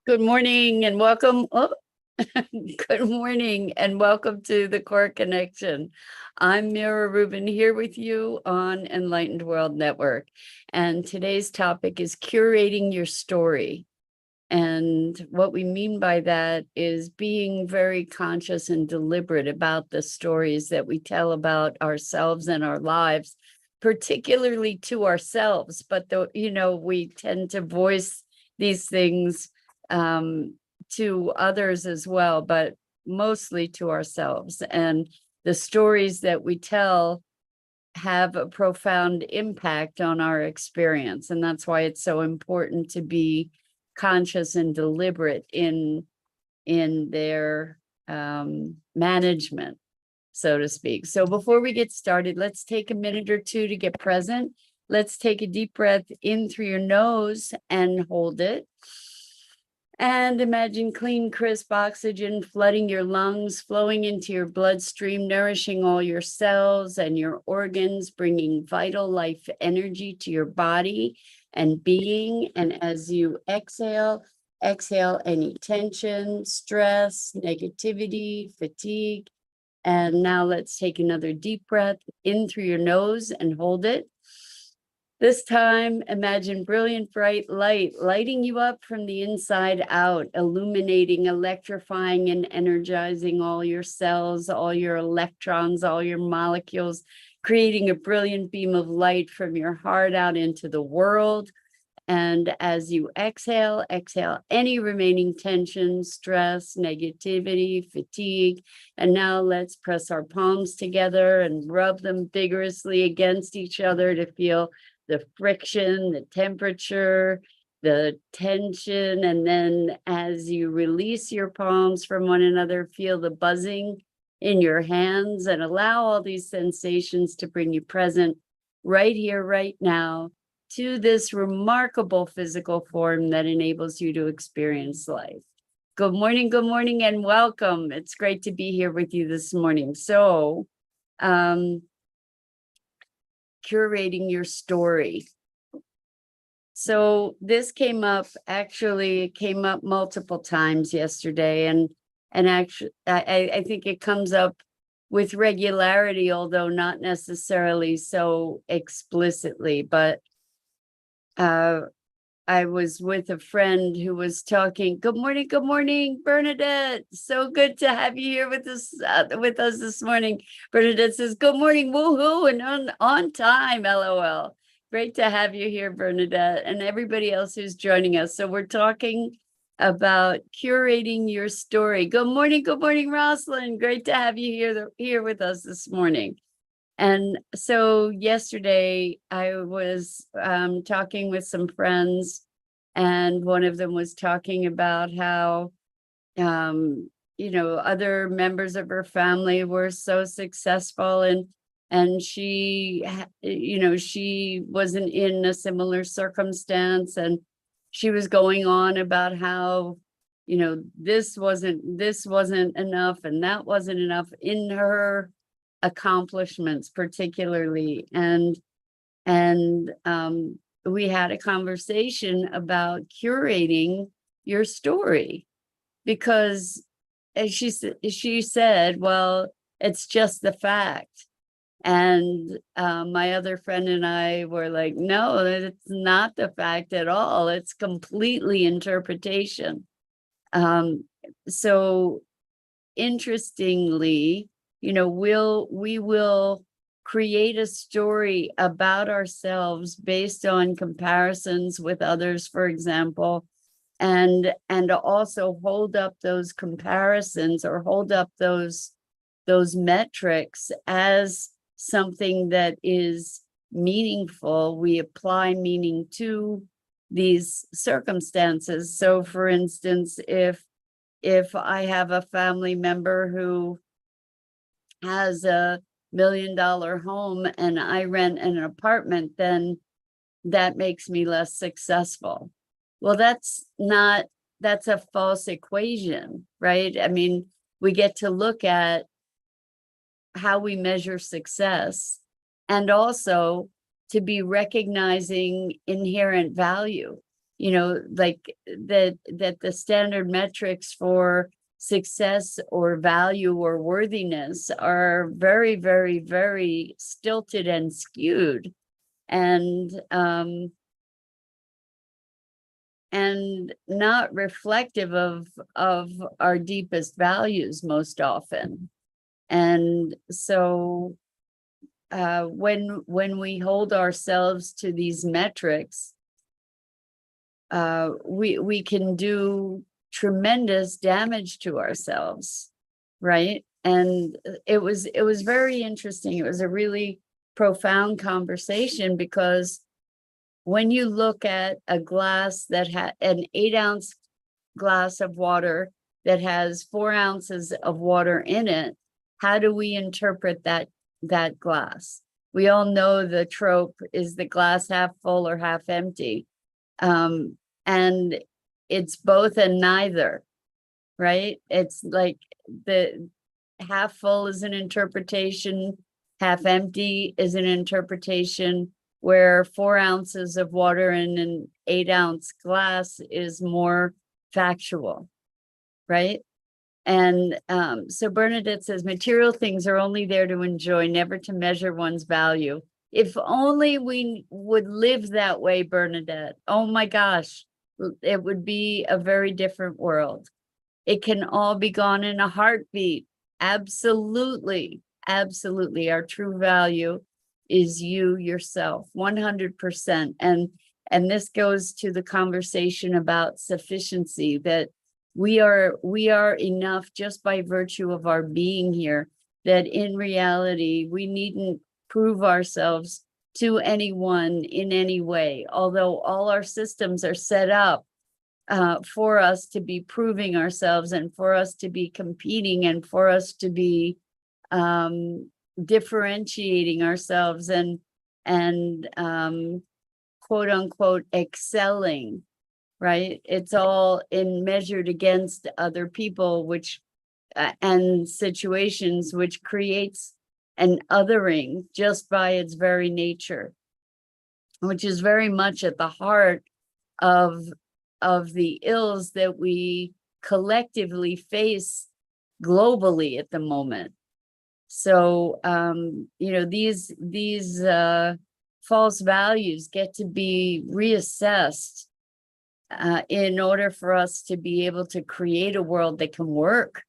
Good morning and welcome. Good morning and welcome to the Core Connection. I'm Mira Rubin here with you on Enlightened World Network. And today's topic is curating your story. And what we mean by that is being very conscious and deliberate about the stories that we tell about ourselves and our lives, particularly to ourselves. But we tend to voice these things to others as well, but mostly to ourselves. And the stories that we tell have a profound impact on our experience. And that's why it's so important to be conscious and deliberate in their management, so to speak. So before we get started, let's take a minute or two to get present. Let's take a deep breath in through your nose and hold it. And imagine clean, crisp oxygen flooding your lungs, flowing into your bloodstream, nourishing all your cells and your organs, bringing vital life energy to your body and being. And as you exhale any tension, stress, negativity, fatigue. And now let's take another deep breath in through your nose and hold it. This time, imagine brilliant, bright light lighting you up from the inside out, illuminating, electrifying, and energizing all your cells, all your electrons, all your molecules, creating a brilliant beam of light from your heart out into the world. And as you exhale any remaining tension, stress, negativity, fatigue. And now let's press our palms together and rub them vigorously against each other to feel the friction, the temperature, the tension. And then as you release your palms from one another, feel the buzzing in your hands and allow all these sensations to bring you present right here, right now, to this remarkable physical form that enables you to experience life. Good morning, and welcome. It's great to be here with you this morning. So, curating your story. So this came up, actually, it came up multiple times yesterday, and actually, I think it comes up with regularity, although not necessarily so explicitly. But I was with a friend who was talking. Good morning, Bernadette. So good to have you here with us this morning. Bernadette says, "Good morning, woohoo, and on time, LOL." Great to have you here, Bernadette, and everybody else who's joining us. So we're talking about curating your story. Good morning, Rosalind. Great to have you here with us this morning. And so yesterday I was talking with some friends, and one of them was talking about how, other members of her family were so successful, and she, she wasn't in a similar circumstance, and she was going on about how, this wasn't enough and that wasn't enough in her accomplishments particularly. And we had a conversation about curating your story, because as she said, well, it's just the fact. And my other friend and I were like, no, it's not the fact at all. It's completely interpretation. So interestingly, we will create a story about ourselves based on comparisons with others, for example, and also hold up those comparisons or hold up those metrics as something that is meaningful. We apply meaning to these circumstances. So for instance, if I have a family member who has a $1 million home and I rent an apartment, then that makes me less successful. Well, that's a false equation, right? I mean, we get to look at how we measure success, and also to be recognizing inherent value. like that the standard metrics for success or value or worthiness are very, very, very stilted and skewed, and not reflective of our deepest values most often. And so when we hold ourselves to these metrics, we can do tremendous damage to ourselves, right? And it was very interesting. It was a really profound conversation, because when you look at a glass that had an 8-ounce glass of water that has 4 ounces of water in it, how do we interpret that glass? We all know the trope is the glass half full or half empty. And it's both and neither, right? It's like the half full is an interpretation, half empty is an interpretation, where 4 ounces of water in an 8-ounce glass is more factual, right? And so Bernadette says, material things are only there to enjoy, never to measure one's value. If only we would live that way, Bernadette. Oh my gosh, it would be a very different world. It can all be gone in a heartbeat. Absolutely, absolutely. Our true value is you yourself, 100%. And this goes to the conversation about sufficiency, that we are enough just by virtue of our being here, that in reality, we needn't prove ourselves to anyone in any way, although all our systems are set up for us to be proving ourselves, and for us to be competing, and for us to be differentiating ourselves, and quote unquote excelling, right? It's all measured against other people, which and situations, which creates an othering just by its very nature, which is very much at the heart of the ills that we collectively face globally at the moment. So these false values get to be reassessed in order for us to be able to create a world that can work.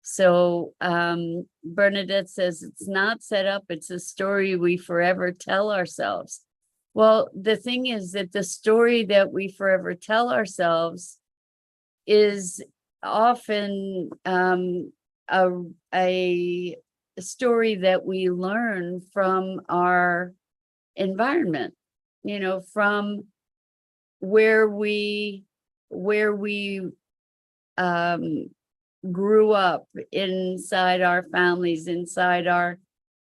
So Bernadette says, it's not set up, it's a story we forever tell ourselves. Well, the thing is that the story that we forever tell ourselves is often a story that we learn from our environment, from where we grew up, inside our families, inside our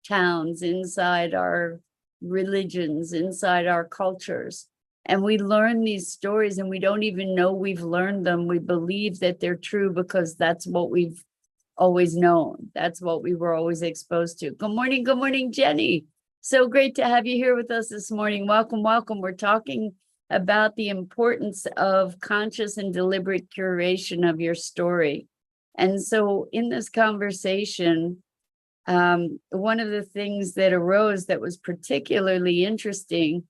towns, inside our religions, inside our cultures. And we learn these stories, and we don't even know we've learned them. We believe that they're true because that's what we've always known. That's what we were always exposed to. Good morning, Jenny. So great to have you here with us this morning. Welcome, welcome. We're talking about the importance of conscious and deliberate curation of your story. And so in this conversation, one of the things that arose that was particularly interesting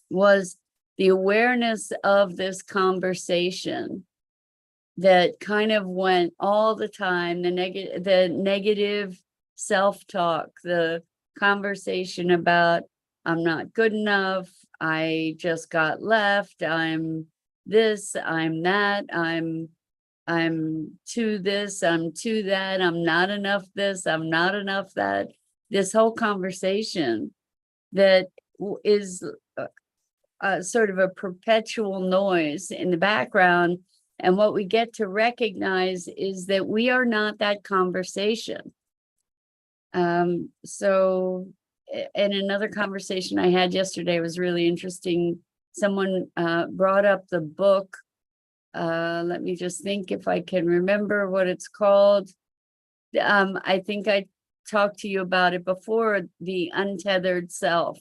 was the awareness of this conversation that kind of went all the time, the negative self-talk, the conversation about, I'm not good enough, I just got left, I'm this, I'm that, I'm to this, I'm to that, I'm not enough this, I'm not enough that. This whole conversation that is sort of a perpetual noise in the background. And what we get to recognize is that we are not that conversation. So in another conversation I had yesterday was really interesting. Someone brought up the book. Let me just think if I can remember what it's called. I think I talked to you about it before, The Untethered Self,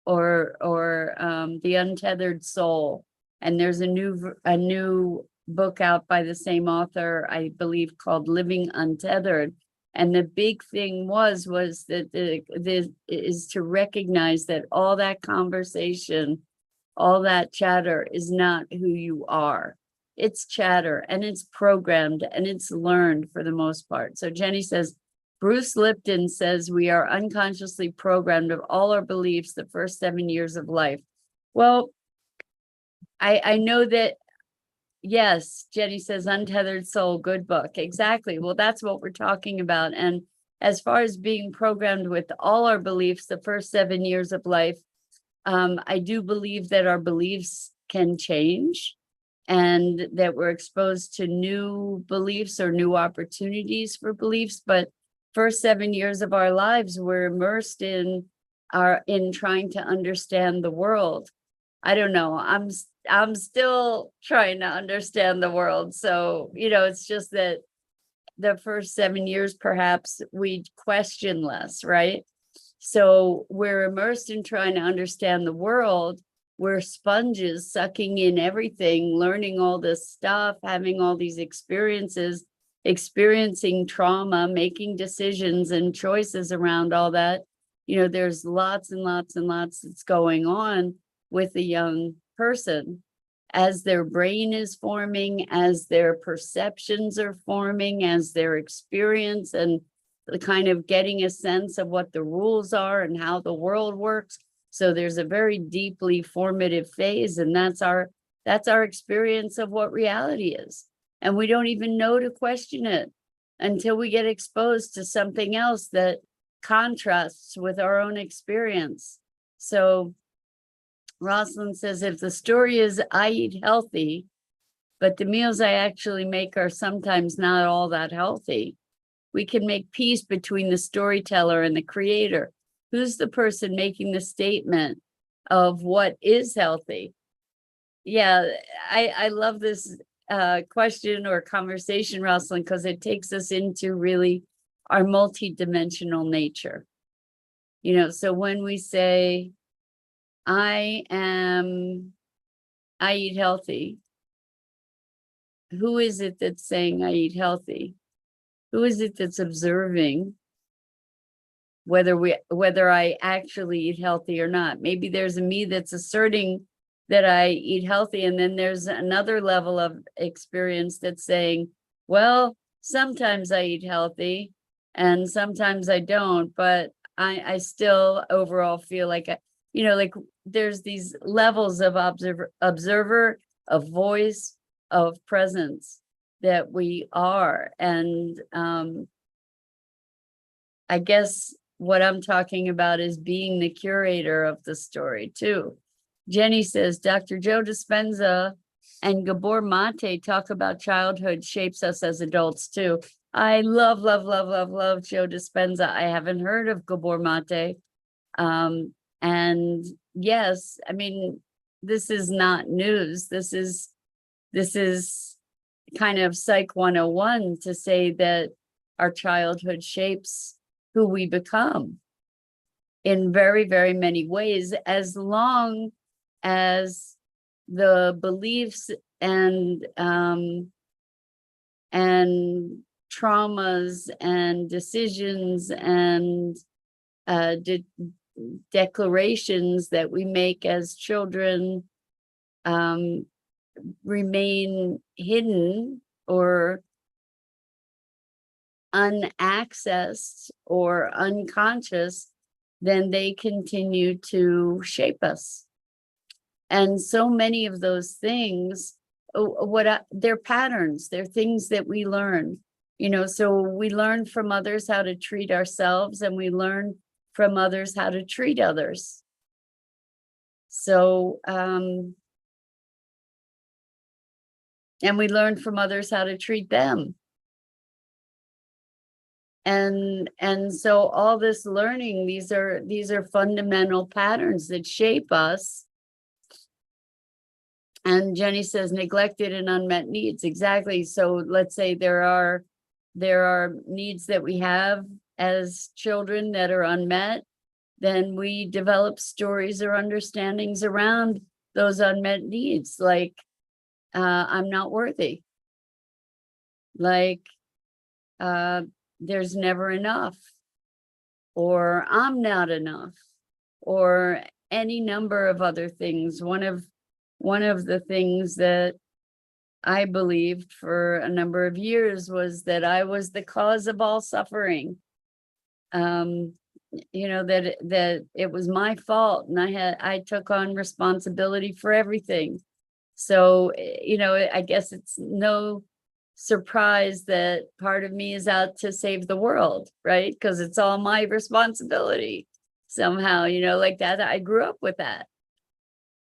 or The Untethered Soul. And there's a new book out by the same author, I believe, called Living Untethered. And the big thing was that the is to recognize that all that conversation, all that chatter is not who you are. It's chatter, and it's programmed, and it's learned for the most part. So Jenny says, Bruce Lipton says we are unconsciously programmed of all our beliefs the first 7 years of life. Well, I know that, yes, Jenny says Untethered Soul, good book. Exactly. Well, that's what we're talking about. And as far as being programmed with all our beliefs the first 7 years of life, I do believe that our beliefs can change and that we're exposed to new beliefs or new opportunities for beliefs. But first 7 years of our lives, we're immersed in trying to understand the world. I don't know. I'm still trying to understand the world. So, it's just that the first 7 years, perhaps we question less, right? So we're immersed in trying to understand the world. We're sponges sucking in everything, learning all this stuff, having all these experiences, experiencing trauma, making decisions and choices around all that. There's lots and lots and lots that's going on with a young person as their brain is forming, as their perceptions are forming, as their experience and the kind of getting a sense of what the rules are and how the world works. So there's a very deeply formative phase, and that's our experience of what reality is. And we don't even know to question it until we get exposed to something else that contrasts with our own experience. So Rosalind says, if the story is I eat healthy, but the meals I actually make are sometimes not all that healthy, we can make peace between the storyteller and the creator. Who's the person making the statement of what is healthy? Yeah, I love this question or conversation, Rosalind, because it takes us into really our multidimensional nature. So when we say, I eat healthy, who is it that's saying I eat healthy? Who is it that's observing whether I actually eat healthy or not? Maybe there's a me that's asserting that I eat healthy, and then there's another level of experience that's saying, well, sometimes I eat healthy and sometimes I don't, but I still overall feel like like there's these levels of observer, of voice, of presence that we are. And I guess what I'm talking about is being the curator of the story too. Jenny says, Dr. Joe Dispenza and Gabor Mate talk about childhood shapes us as adults too. I love Joe Dispenza. I haven't heard of Gabor Mate. And yes, I mean, this is not news. This is kind of Psych 101 to say that our childhood shapes who we become in very, very many ways, as long as the beliefs and traumas and decisions and declarations that we make as children remain hidden or unaccessed or unconscious, then they continue to shape us. And so many of those things, they're patterns, they're things that we learn, so we learn from others how to treat ourselves, and we learn from others how to treat others. So, and we learn from others how to treat them. And so all this learning, these are fundamental patterns that shape us. And Jenny says neglected and unmet needs. Exactly. So let's say there are needs that we have as children that are unmet. Then we develop stories or understandings around those unmet needs, like I'm not worthy, like there's never enough, or I'm not enough, or any number of other things. One of the things that I believed for a number of years was that I was the cause of all suffering. That it was my fault, and I took on responsibility for everything. So, I guess it's no surprise that part of me is out to save the world, right? Because it's all my responsibility somehow, like that. I grew up with that.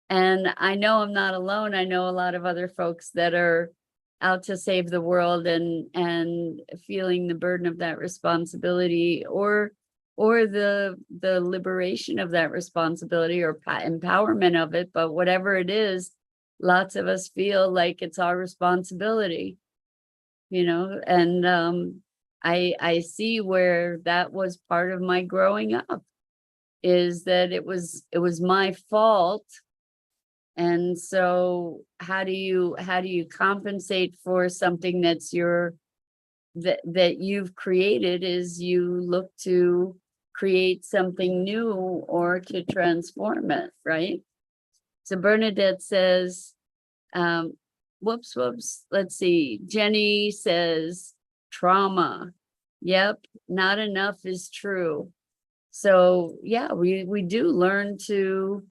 And I know I'm not alone. I know a lot of other folks that are out to save the world and feeling the burden of that responsibility, or the liberation of that responsibility, or empowerment of it. But whatever it is, lots of us feel like it's our responsibility, and I see where that was part of my growing up, is that it was my fault. And so how do you compensate for something that's that you've created? Is you look to create something new or to transform it, right? So Bernadette says, whoops, let's see. Jenny says, trauma. Yep, not enough is true. So yeah, we do learn to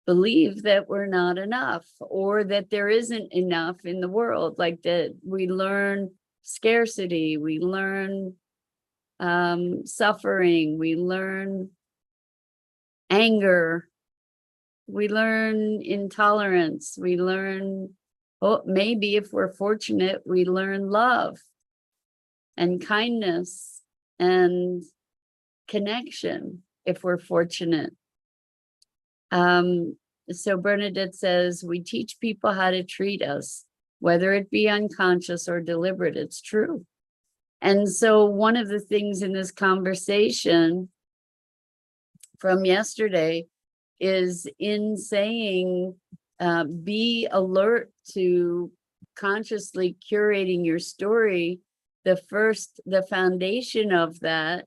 believe that we're not enough, or that there isn't enough in the world, like that. We learn scarcity, we learn suffering, we learn anger, we learn intolerance, we learn, maybe if we're fortunate, we learn love and kindness and connection, if we're fortunate. So Bernadette says, we teach people how to treat us, whether it be unconscious or deliberate. It's true. And so one of the things in this conversation from yesterday is in saying, be alert to consciously curating your story. The foundation of that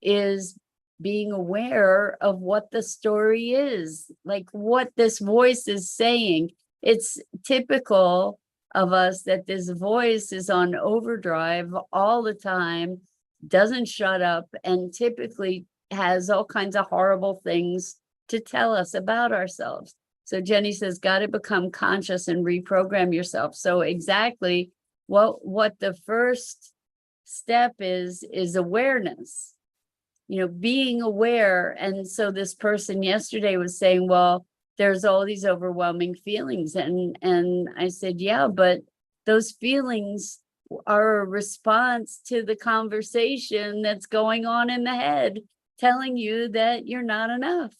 is being aware of what the story is, like what this voice is saying. It's typical of us that this voice is on overdrive all the time, doesn't shut up, and typically has all kinds of horrible things to tell us about ourselves. So Jenny says, got to become conscious and reprogram yourself. So exactly what the first step is awareness. Being aware. And so this person yesterday was saying, well, there's all these overwhelming feelings. And I said, yeah, but those feelings are a response to the conversation that's going on in the head, telling you that you're not enough,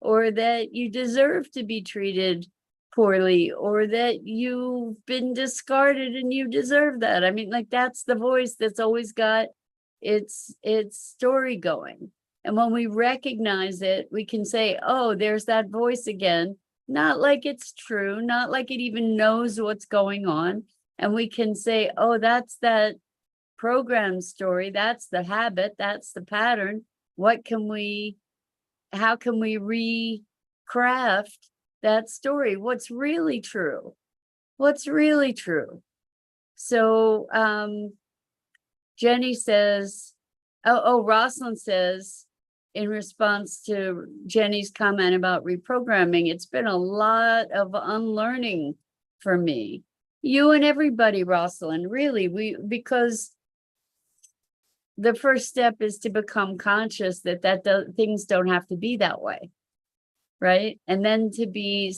or that you deserve to be treated poorly, or that you've been discarded and you deserve that. I mean, like, that's the voice that's always got its story going. And when we recognize it, we can say, oh, there's that voice again, not like it's true, not like it even knows what's going on. And we can say, oh, that's that program story, that's the habit, that's the pattern. How can we recraft that story? What's really true? So Jenny says, Rosalind says, in response to Jenny's comment about reprogramming, it's been a lot of unlearning for me. You and everybody, Rosalind, really, because the first step is to become conscious that things don't have to be that way, right? And then to be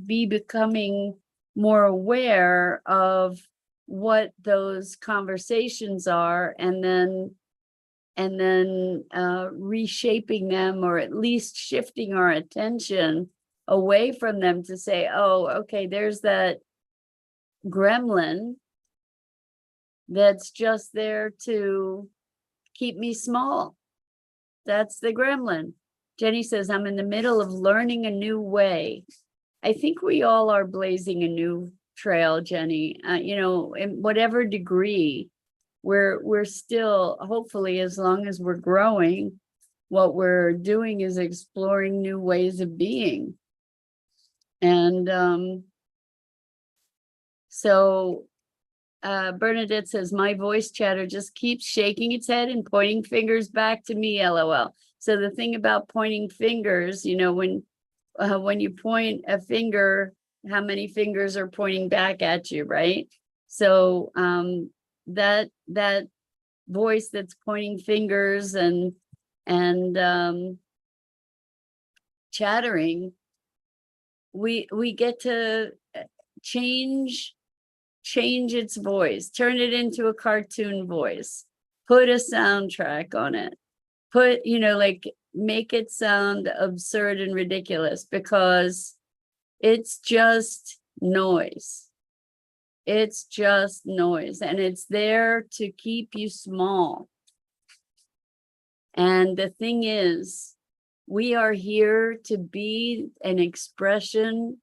becoming more aware of what those conversations are, and then reshaping them, or at least shifting our attention away from them to say, oh, okay, there's that gremlin that's just there to keep me small. That's the gremlin. Jenny says, I'm in the middle of learning a new way. I think we all are blazing a new trail, Jenny. In whatever degree, we're still, hopefully, as long as we're growing, what we're doing is exploring new ways of being. And so Bernadette says, my voice chatter just keeps shaking its head and pointing fingers back to me, LOL. So the thing about pointing fingers, when you point a finger, how many fingers are pointing back at you, right? So that voice that's pointing fingers and chattering, we get to change its voice, turn it into a cartoon voice, put a soundtrack on it, make it sound absurd and ridiculous, because it's just noise. It's just noise, and it's there to keep you small. And the thing is, we are here to be an expression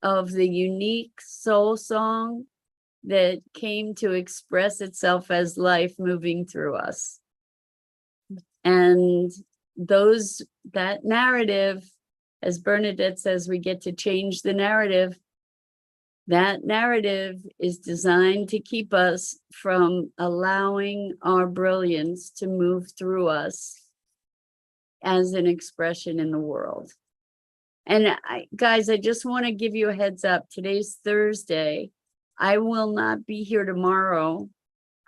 of the unique soul song that came to express itself as life moving through us. And that narrative, as Bernadette says, we get to change the narrative. That narrative is designed to keep us from allowing our brilliance to move through us as an expression in the world. And guys, I just want to give you a heads up. Today's Thursday. I will not be here tomorrow.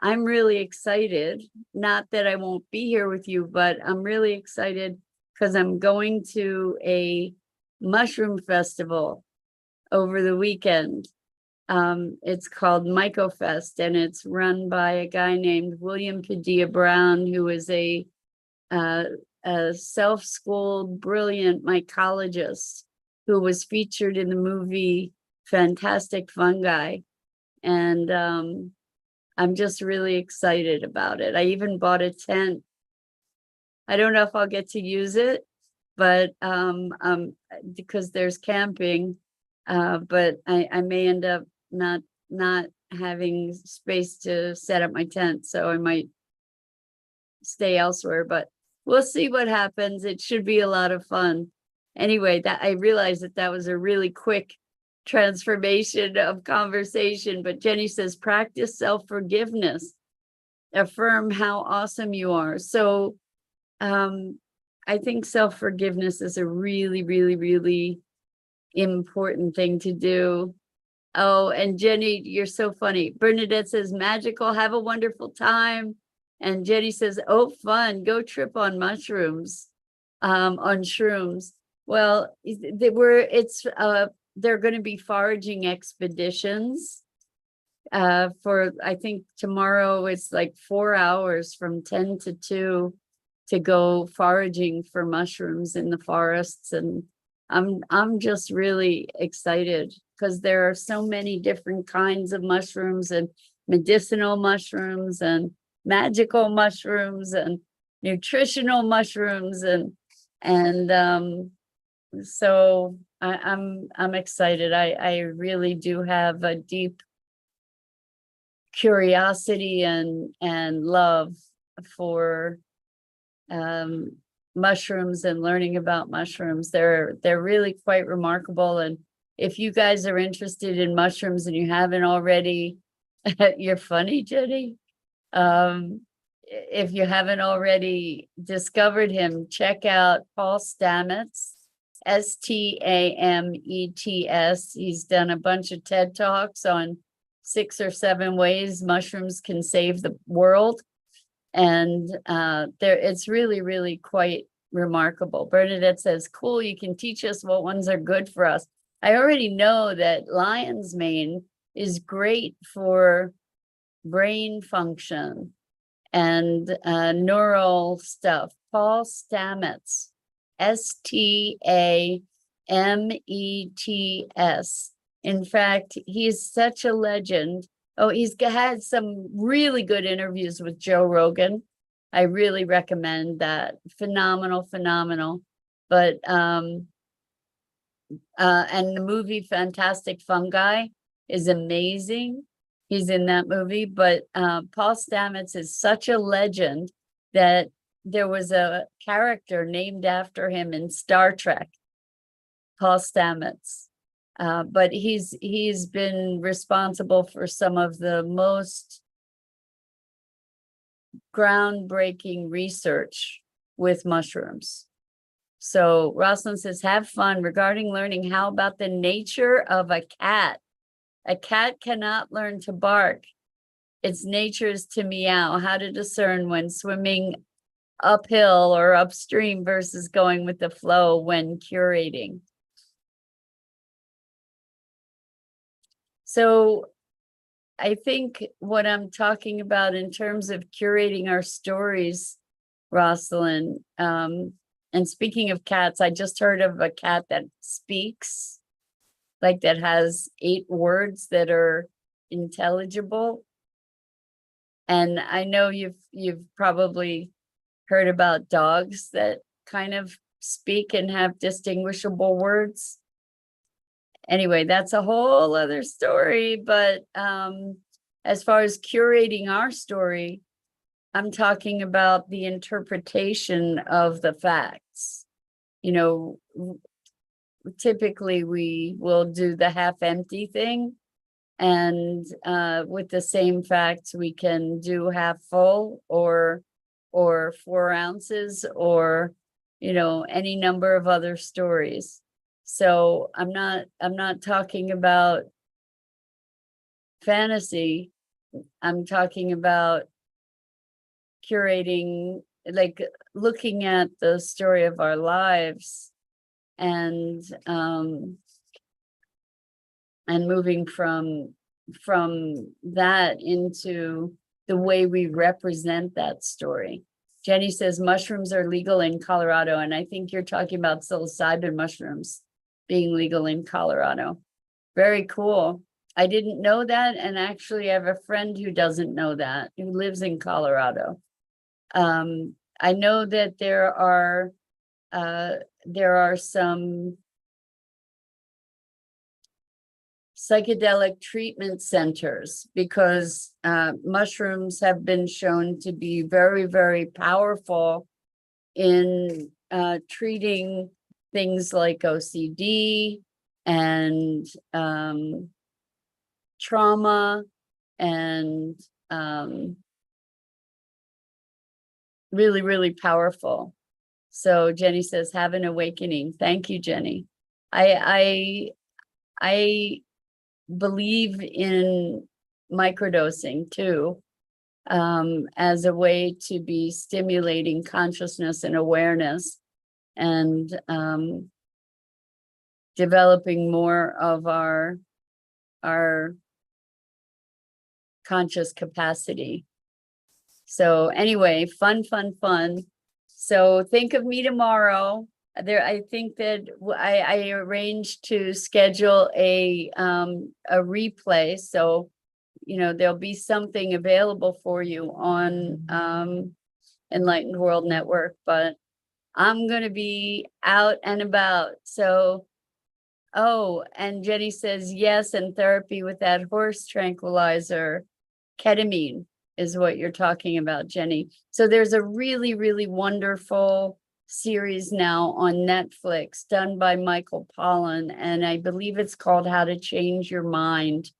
I'm really excited. Not that I won't be here with you, but I'm really excited because I'm going to a mushroom festival over the weekend. It's called Microfest, and it's run by a guy named William Padilla Brown, who is a self-schooled, brilliant mycologist who was featured in the movie Fantastic Fungi. And I'm just really excited about it. I even bought a tent. I don't know if I'll get to use it, but because there's camping, but I may end up not having space to set up my tent, so I might stay elsewhere, but we'll see what happens. It should be a lot of fun. Anyway, that I realized that was a really quick transformation of conversation, but Jenny says, practice self-forgiveness, affirm how awesome you are. So I think self-forgiveness is a really, really, really important thing to do. Oh, and Jenny, you're so funny. Bernadette says, magical, have a wonderful time. And Jenny says, oh, fun, go trip on mushrooms, on shrooms. Well, they're going to be foraging expeditions for, I think tomorrow it's like 4 hours from 10 to 2 to go foraging for mushrooms in the forests. And I'm just really excited because there are so many different kinds of mushrooms, and medicinal mushrooms and magical mushrooms and nutritional mushrooms. And so I'm excited. I really do have a deep curiosity and love for mushrooms and learning about mushrooms. They're really quite remarkable. And if you guys are interested in mushrooms and you haven't already, you're funny, Jenny. If you haven't already discovered him, check out Paul Stamets, Stamets. He's done a bunch of TED Talks on 6 or 7 ways mushrooms can save the world. And it's really, really quite remarkable. Bernadette says, cool, you can teach us what ones are good for us. I already know that lion's mane is great for brain function and neural stuff. Paul Stamets, Stamets. In fact, he's such a legend. Oh, he's had some really good interviews with Joe Rogan. I really recommend that. Phenomenal. But and the movie Fantastic Fungi is amazing. He's in that movie, but Paul Stamets is such a legend that there was a character named after him in Star Trek, Paul Stamets. But he's been responsible for some of the most groundbreaking research with mushrooms. So Rosalind says, have fun regarding learning. How about the nature of a cat? A cat cannot learn to bark. Its nature is to meow. How to discern when swimming uphill or upstream versus going with the flow when curating. So I think what I'm talking about in terms of curating our stories, Rosalind, and speaking of cats, I just heard of a cat that speaks, like that has 8 words that are intelligible. And I know you've probably heard about dogs that kind of speak and have distinguishable words. Anyway, that's a whole other story. But as far as curating our story, I'm talking about the interpretation of the facts. You know, typically we will do the half-empty thing, and with the same facts, we can do half full or 4 ounces or, you know, any number of other stories. So I'm not talking about fantasy. I'm talking about curating, like looking at the story of our lives and moving from that into the way we represent that story. Jenny says mushrooms are legal in Colorado, and I think you're talking about psilocybin mushrooms being legal in Colorado. Very cool. I didn't know that, and actually I have a friend who doesn't know that, who lives in Colorado. I know that there are some psychedelic treatment centers because mushrooms have been shown to be very, very powerful in treating things like OCD and trauma and really, really powerful. So Jenny says, have an awakening. Thank you, Jenny. I believe in microdosing too, as a way to be stimulating consciousness and awareness and developing more of our conscious capacity. So anyway, fun. So think of me tomorrow. I think that I arranged to schedule a replay. So, you know, there'll be something available for you on Enlightened World Network, but I'm going to be out and about. So, oh, and Jenny says, yes, and therapy with that horse tranquilizer, ketamine is what you're talking about, Jenny. So there's a really, really wonderful series now on Netflix done by Michael Pollan, and I believe it's called How to Change Your Mind.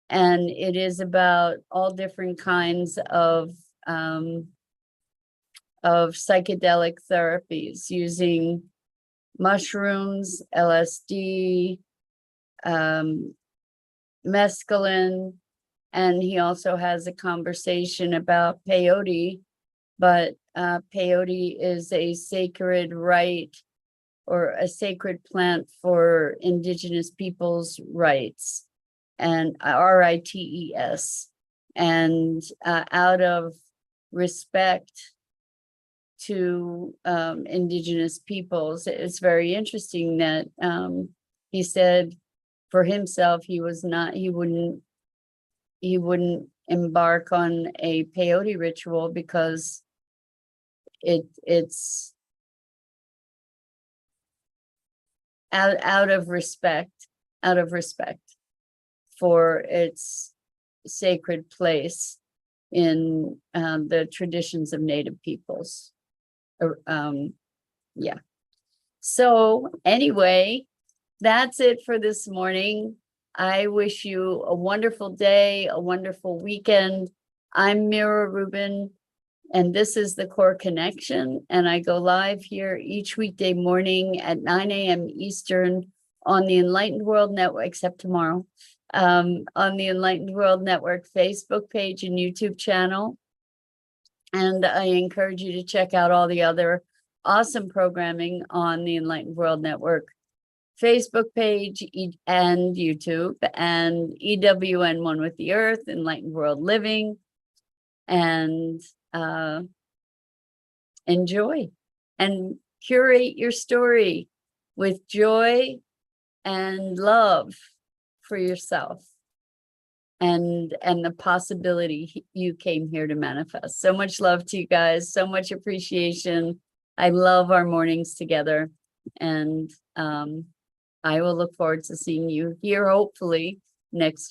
And it is about all different kinds of psychedelic therapies using mushrooms, LSD, mescaline, and he also has a conversation about peyote, but peyote is a sacred right or a sacred plant for indigenous people's rights, and rights, and out of respect to indigenous peoples. It's very interesting that he said for himself he wouldn't embark on a peyote ritual because it's out of respect for its sacred place in the traditions of Native peoples. Yeah. So anyway, that's it for this morning. I wish you a wonderful day, a wonderful weekend. I'm Mira Rubin, and this is the Core Connection. And I go live here each weekday morning at 9 a.m. Eastern on the Enlightened World Network, except tomorrow, on the Enlightened World Network Facebook page and YouTube channel. And I encourage you to check out all the other awesome programming on the Enlightened World Network Facebook page and YouTube, and EWN One with the Earth, Enlightened World Living, and enjoy and curate your story with joy and love for yourself and the possibility you came here to manifest. So much love to you guys, so much appreciation. I love our mornings together, and I will look forward to seeing you here hopefully next